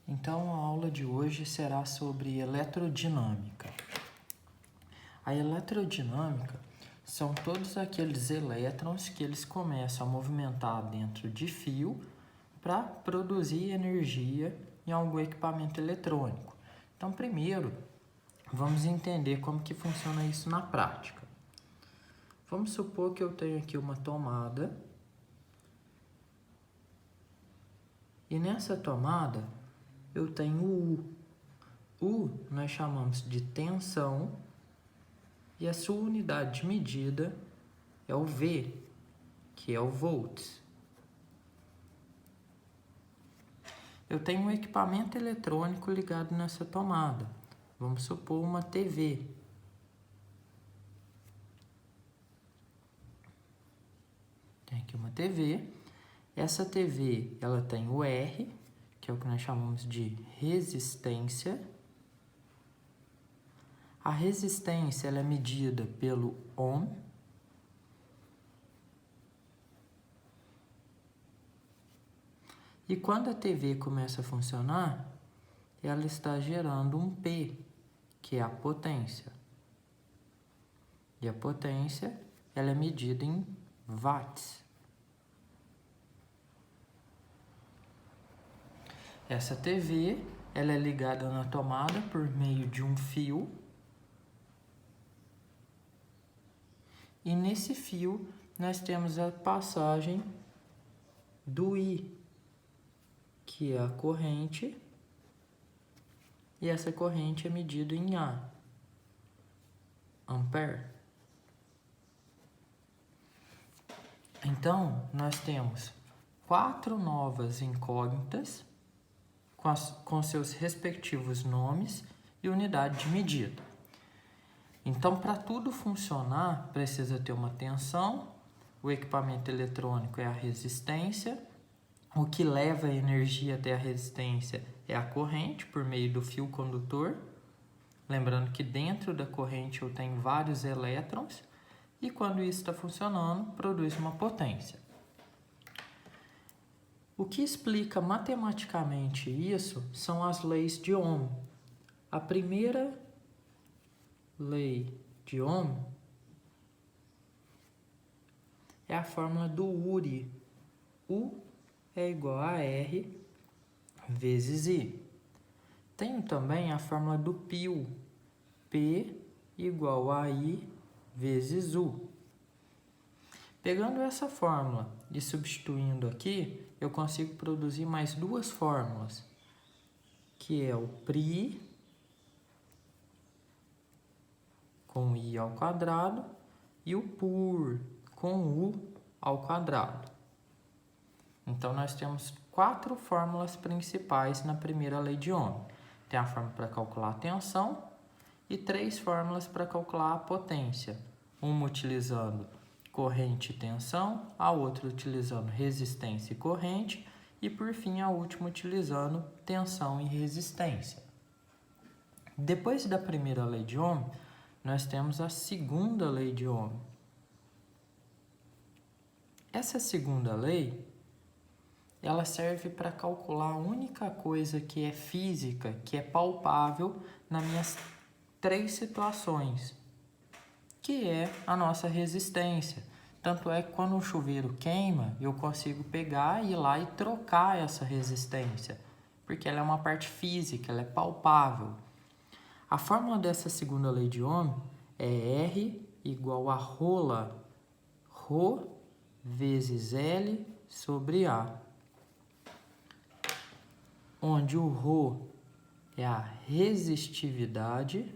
Então, a aula de hoje será sobre eletrodinâmica. A eletrodinâmica são todos aqueles elétrons que eles começam a movimentar dentro de fio para produzir energia em algum equipamento eletrônico. Então, primeiro, vamos entender como que funciona isso na prática. Vamos supor que eu tenho aqui uma tomada e nessa tomada eu tenho U. U nós chamamos de tensão e a sua unidade de medida é o V, que é o volts. Eu tenho um equipamento eletrônico ligado nessa tomada. Vamos supor uma TV. Tem aqui uma TV. Essa TV, ela tem o R, que é o que nós chamamos de resistência. A resistência ela é medida pelo ohm. E quando a TV começa a funcionar, ela está gerando um P, que é a potência. E a potência ela é medida em watts. Essa TV ela é ligada na tomada por meio de um fio. E nesse fio nós temos a passagem do I, que é a corrente. E essa corrente é medida em A, ampere. Então, nós temos 4 novas incógnitas com seus respectivos nomes e unidade de medida. Então, para tudo funcionar, precisa ter uma tensão, o equipamento eletrônico é a resistência, o que leva a energia até a resistência é a corrente, por meio do fio condutor. Lembrando que dentro da corrente eu tenho vários elétrons, e quando isso está funcionando, produz uma potência. O que explica matematicamente isso são as leis de Ohm. A primeira lei de Ohm é a fórmula do Uri. U é igual a R vezes I. Tenho também a fórmula do Pio. P igual a I vezes U. Pegando essa fórmula e substituindo aqui, eu consigo produzir mais duas fórmulas, que é o Pri com I ao quadrado e o Pur com U ao quadrado. Então, nós temos 4 fórmulas principais na primeira lei de Ohm. Tem a fórmula para calcular a tensão e 3 fórmulas para calcular a potência. Uma utilizando corrente e tensão, a outra utilizando resistência e corrente, e por fim a última utilizando tensão e resistência. Depois da primeira lei de Ohm, nós temos a segunda lei de Ohm. Essa segunda lei, ela serve para calcular a única coisa que é física, que é palpável nas minhas 3 situações, que é a nossa resistência. Tanto é que quando o chuveiro queima, eu consigo pegar, ir lá e trocar essa resistência, porque ela é uma parte física, ela é palpável. A fórmula dessa segunda lei de Ohm é R igual a rola, Rho vezes L sobre A, onde o Rho é a resistividade.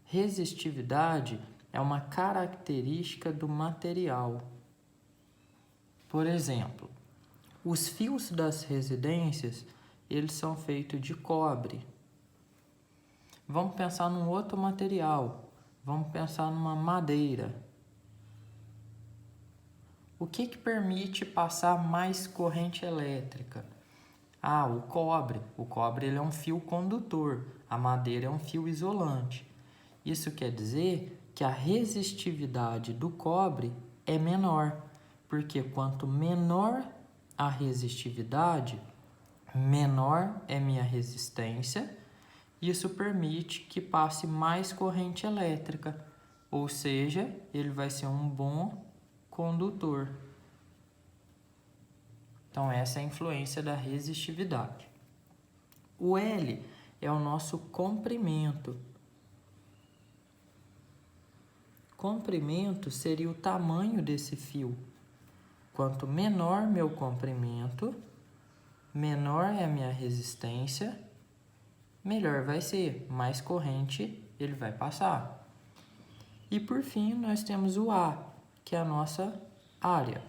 Resistividade é uma característica do material. Por exemplo, os fios das residências, eles são feitos de cobre. Vamos pensar num outro material. Vamos pensar numa madeira. O que permite passar mais corrente elétrica? O cobre. O cobre ele é um fio condutor. A madeira é um fio isolante. Isso quer dizer que a resistividade do cobre é menor, porque quanto menor a resistividade, menor é minha resistência. Isso permite que passe mais corrente elétrica, ou seja, ele vai ser um bom condutor. Então, essa é a influência da resistividade. O L é o nosso comprimento. Comprimento seria o tamanho desse fio. Quanto menor meu comprimento, menor é a minha resistência, melhor vai ser, mais corrente ele vai passar. E por fim, nós temos o A, que é a nossa área.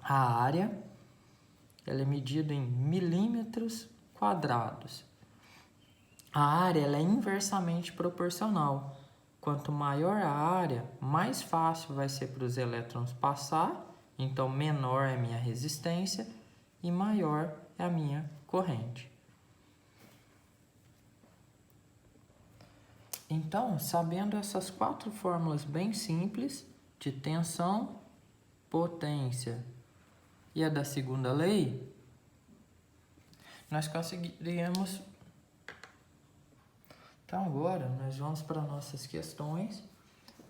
A área, ela é medida em milímetros quadrados. A área, ela é inversamente proporcional. Quanto maior a área, mais fácil vai ser para os elétrons passar, então menor é a minha resistência e maior é a minha corrente. Então, sabendo essas 4 fórmulas bem simples de tensão, potência e a da segunda lei, nós conseguiríamos. Então, agora nós vamos para nossas questões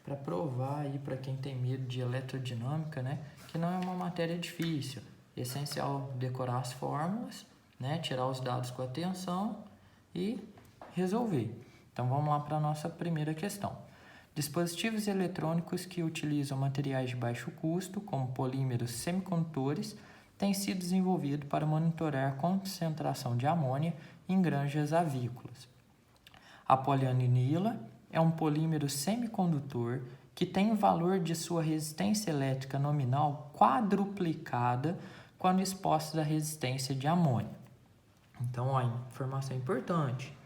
para provar aí para quem tem medo de eletrodinâmica, né, que não é uma matéria difícil. É essencial decorar as fórmulas, né, tirar os dados com a tensão e resolver. Então, vamos lá para a nossa primeira questão. Dispositivos eletrônicos que utilizam materiais de baixo custo, como polímeros semicondutores, têm sido desenvolvidos para monitorar a concentração de amônia em granjas avícolas. A polianilina é um polímero semicondutor que tem o valor de sua resistência elétrica nominal quadruplicada quando exposta à resistência de amônia. Então, ó, informação importante.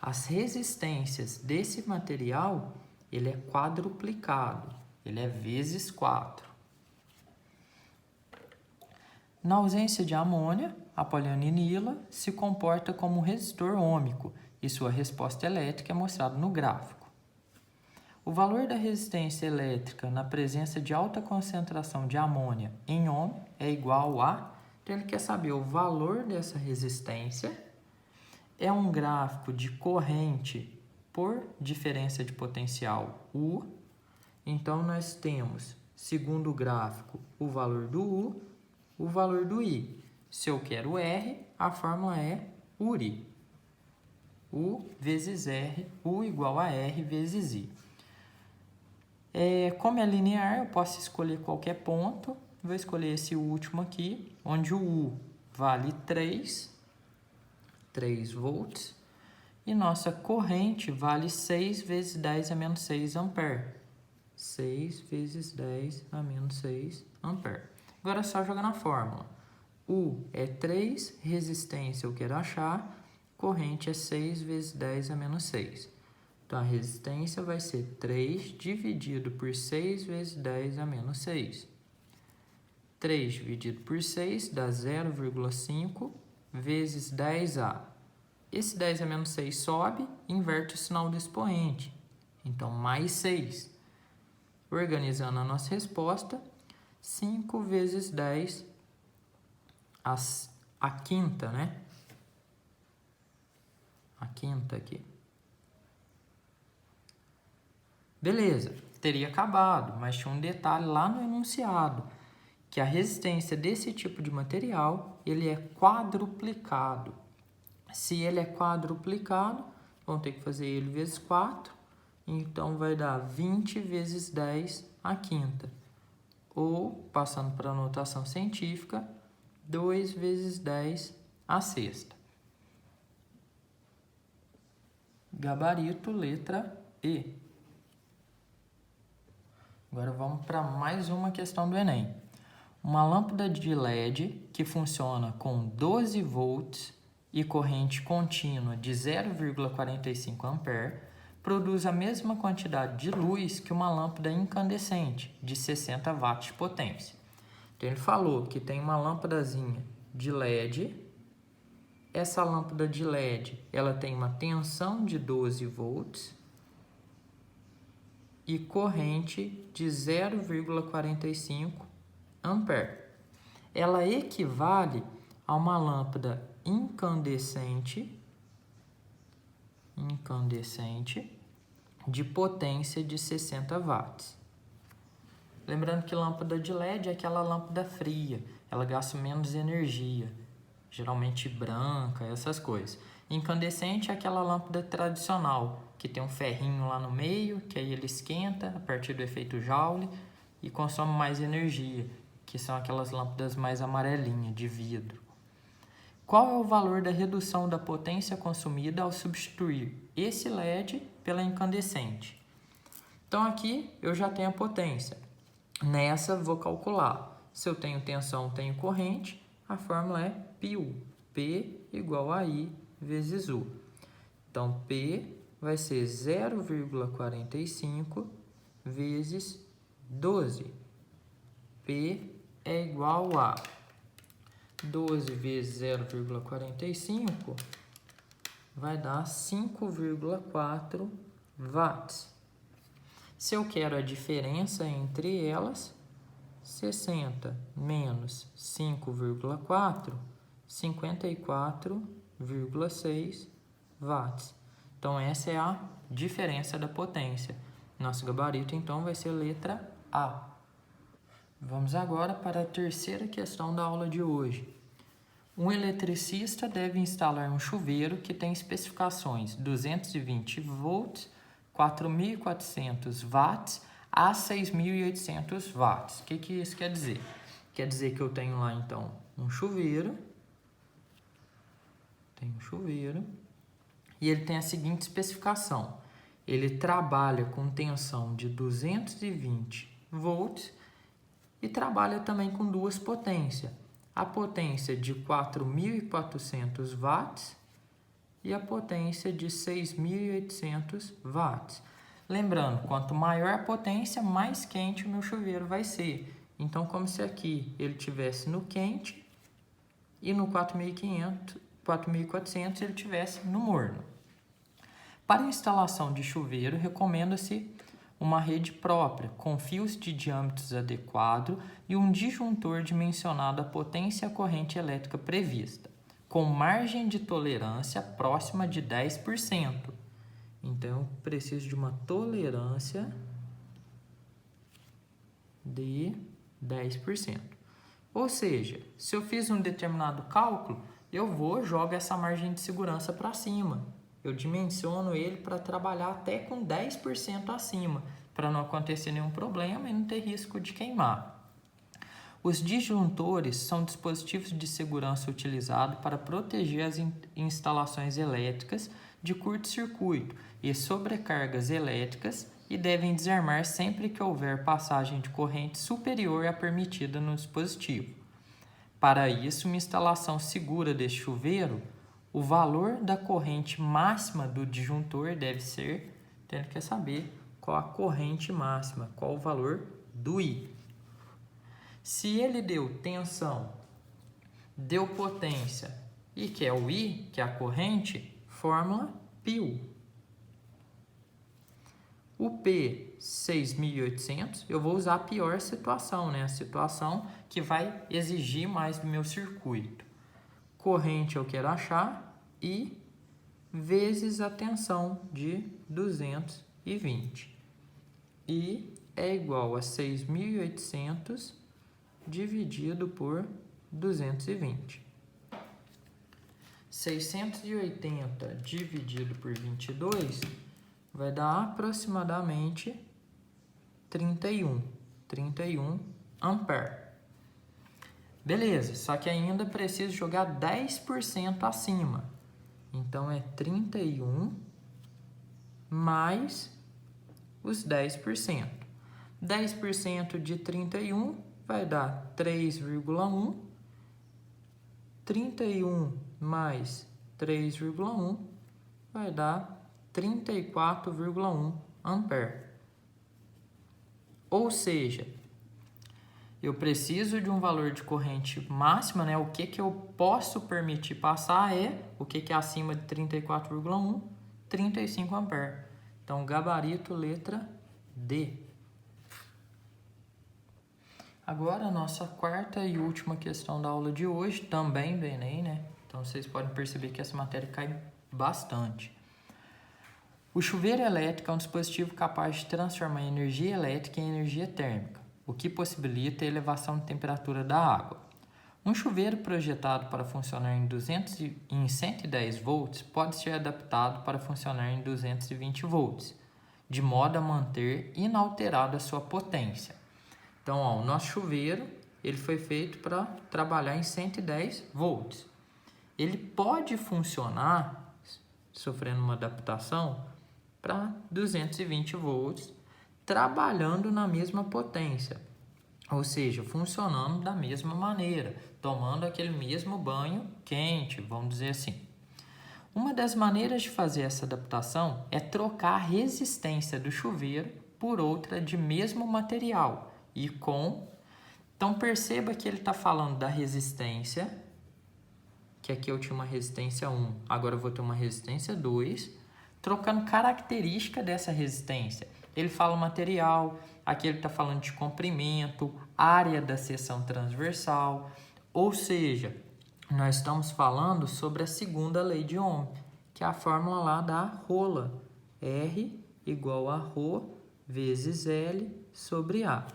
As resistências desse material, ele é quadruplicado, ele é vezes 4. Na ausência de amônia, a polianilina se comporta como um resistor ôhmico e sua resposta elétrica é mostrada no gráfico. O valor da resistência elétrica na presença de alta concentração de amônia em ohm é igual a... Então, ele quer saber o valor dessa resistência. É um gráfico de corrente por diferença de potencial U. Então, nós temos, segundo o gráfico, o valor do U, o valor do I. Se eu quero R, a fórmula é URI. U vezes R, U igual a R vezes I. Como é linear, eu posso escolher qualquer ponto. Vou escolher esse último aqui, onde o U vale 3 volts, e nossa corrente vale 6 vezes 10 a menos 6 ampere. 6 vezes 10 a menos 6 ampere. Agora é só jogar na fórmula. U é 3, resistência eu quero achar, corrente é 6 vezes 10 a menos 6. Então, a resistência vai ser 3 dividido por 6 vezes 10 a menos 6. 3 dividido por 6 dá 0,5 vezes 10A. Esse 10 a menos 6 sobe, inverte o sinal do expoente. Então, mais 6. Organizando a nossa resposta, 5 vezes 10 a quinta, né? A quinta aqui. Beleza, teria acabado, mas tinha um detalhe lá no enunciado, que a resistência desse tipo de material, ele é quadruplicado. Se ele é quadruplicado, vamos ter que fazer ele vezes 4, então vai dar 20 vezes 10 a quinta. Ou, passando para a notação científica, 2 vezes 10 a sexta. Gabarito, letra E. Agora vamos para mais uma questão do Enem. Uma lâmpada de LED que funciona com 12 volts e corrente contínua de 0,45 ampere produz a mesma quantidade de luz que uma lâmpada incandescente de 60 watts de potência. Então, ele falou que tem uma lâmpadazinha de LED. Essa lâmpada de LED, ela tem uma tensão de 12 volts e corrente de 0,45 ampere. ela equivale a uma lâmpada incandescente de potência de 60 watts. Lembrando que lâmpada de LED é aquela lâmpada fria, ela gasta menos energia, geralmente branca, essas coisas. Incandescente é aquela lâmpada tradicional, que tem um ferrinho lá no meio, que aí ele esquenta a partir do efeito Joule e consome mais energia, que são aquelas lâmpadas mais amarelinhas, de vidro. Qual é o valor da redução da potência consumida ao substituir esse LED pela incandescente? Então aqui eu já tenho a potência. Nessa vou calcular. Se eu tenho tensão, tenho corrente, a fórmula é πU. P igual a I vezes U. Então P vai ser 0,45 vezes 12. P é igual a 12 vezes 0,45 vai dar 5,4 watts. Se eu quero a diferença entre elas, 60 menos 5,4, 54,6 watts. Então, essa é a diferença da potência. Nosso gabarito, então, vai ser letra A. Vamos agora para a terceira questão da aula de hoje. Um eletricista deve instalar um chuveiro que tem especificações 220 volts, 4.400 watts a 6.800 watts. O que isso quer dizer? Quer dizer que eu tenho lá, então, um chuveiro. E ele tem a seguinte especificação. Ele trabalha com tensão de 220 volts e trabalha também com duas potências. A potência de 4.400 watts e a potência de 6.800 watts. Lembrando, quanto maior a potência, mais quente o meu chuveiro vai ser. Então, como se aqui ele estivesse no quente e no 4.400 ele estivesse no morno. Para instalação de chuveiro, recomenda-se uma rede própria, com fios de diâmetros adequados e um disjuntor dimensionado à potência e à corrente elétrica prevista, com margem de tolerância próxima de 10%. Então, eu preciso de uma tolerância de 10%. Ou seja, se eu fiz um determinado cálculo, eu jogo essa margem de segurança para cima. Eu dimensiono ele para trabalhar até com 10% acima, para não acontecer nenhum problema e não ter risco de queimar. Os disjuntores são dispositivos de segurança utilizados para proteger as instalações elétricas de curto-circuito e sobrecargas elétricas e devem desarmar sempre que houver passagem de corrente superior à permitida no dispositivo. Para isso, uma instalação segura deste chuveiro, o valor da corrente máxima do disjuntor deve ser, ele quer saber qual a corrente máxima, qual o valor do I. Se ele deu tensão, deu potência e que é o I, que é a corrente, fórmula π. O P, 6.800, eu vou usar a pior situação, né? A situação que vai exigir mais do meu circuito. Corrente eu quero achar I vezes a tensão de 220. I é igual a 6.800 dividido por 220. 680 dividido por 22 vai dar aproximadamente 31 ampere. Beleza, só que ainda preciso jogar 10% acima. Então, é 31 mais os 10%. 10% de 31 vai dar 3,1. 31 mais 3,1 vai dar 34,1 ampere. Ou seja, eu preciso de um valor de corrente máxima, né? O que eu posso permitir passar é, o que é acima de 34,1? 35 ampere. Então, gabarito letra D. Agora a nossa quarta e última questão da aula de hoje, também do Enem, né? Então vocês podem perceber que essa matéria cai bastante. O chuveiro elétrico é um dispositivo capaz de transformar energia elétrica em energia térmica, o que possibilita a elevação de temperatura da água. Um chuveiro projetado para funcionar em 110 volts pode ser adaptado para funcionar em 220 volts, de modo a manter inalterada a sua potência. Então, ó, o nosso chuveiro ele foi feito para trabalhar em 110 volts. Ele pode funcionar, sofrendo uma adaptação, para 220 volts, trabalhando na mesma potência. Ou seja, funcionando da mesma maneira, tomando aquele mesmo banho quente, vamos dizer assim. Uma das maneiras de fazer essa adaptação é trocar a resistência do chuveiro por outra de mesmo material e com... Então perceba que ele está falando da resistência, que aqui eu tinha uma resistência 1, agora eu vou ter uma resistência 2, trocando característica dessa resistência. Ele fala material, aqui ele está falando de comprimento, área da seção transversal, ou seja, nós estamos falando sobre a segunda lei de Ohm, que é a fórmula lá da rola, R igual a ρ vezes L sobre A.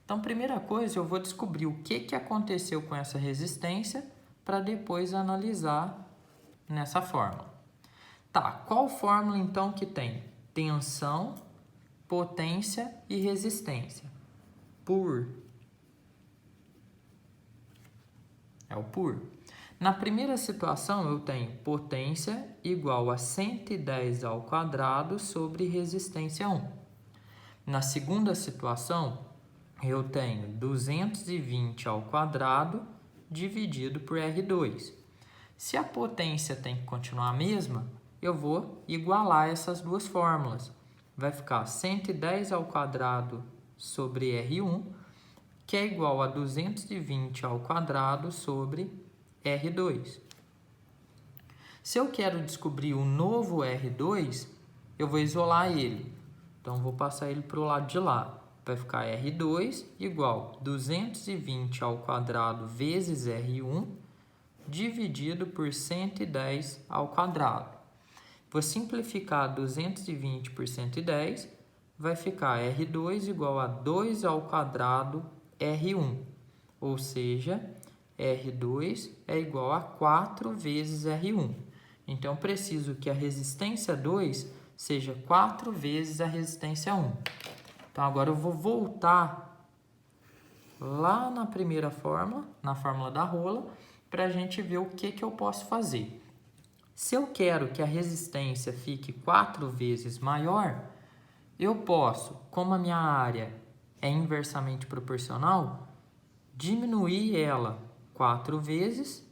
Então, primeira coisa, eu vou descobrir o que aconteceu com essa resistência para depois analisar nessa fórmula. Tá, qual fórmula então que tem tensão, potência e resistência? Por. É o por. Na primeira situação, eu tenho potência igual a 110 ao quadrado sobre resistência 1. Na segunda situação, eu tenho 220 ao quadrado dividido por R2. Se a potência tem que continuar a mesma, eu vou igualar essas duas fórmulas. Vai ficar 110 ao quadrado sobre R1, que é igual a 220 ao quadrado sobre R2. Se eu quero descobrir o novo R2, eu vou isolar ele. Então, vou passar ele para o lado de lá. Vai ficar R2 igual 220 ao quadrado vezes R1 dividido por 110 ao quadrado. Vou simplificar 220 por 110, vai ficar R2 igual a 2 ao quadrado R1, ou seja, R2 é igual a 4 vezes R1. Então, preciso que a resistência 2 seja 4 vezes a resistência 1. Então, agora eu vou voltar lá na primeira fórmula, na fórmula da rola, para a gente ver o que eu posso fazer. Se eu quero que a resistência fique 4 vezes maior, eu posso, como a minha área é inversamente proporcional, diminuir ela 4 vezes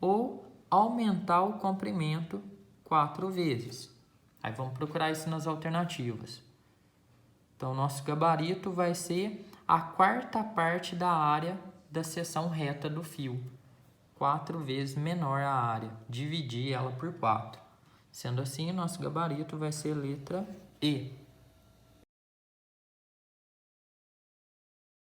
ou aumentar o comprimento 4 vezes. Aí vamos procurar isso nas alternativas. Então, nosso gabarito vai ser a quarta parte da área da seção reta do fio. 4 vezes menor a área. Dividir ela por 4. Sendo assim, nosso gabarito vai ser letra E.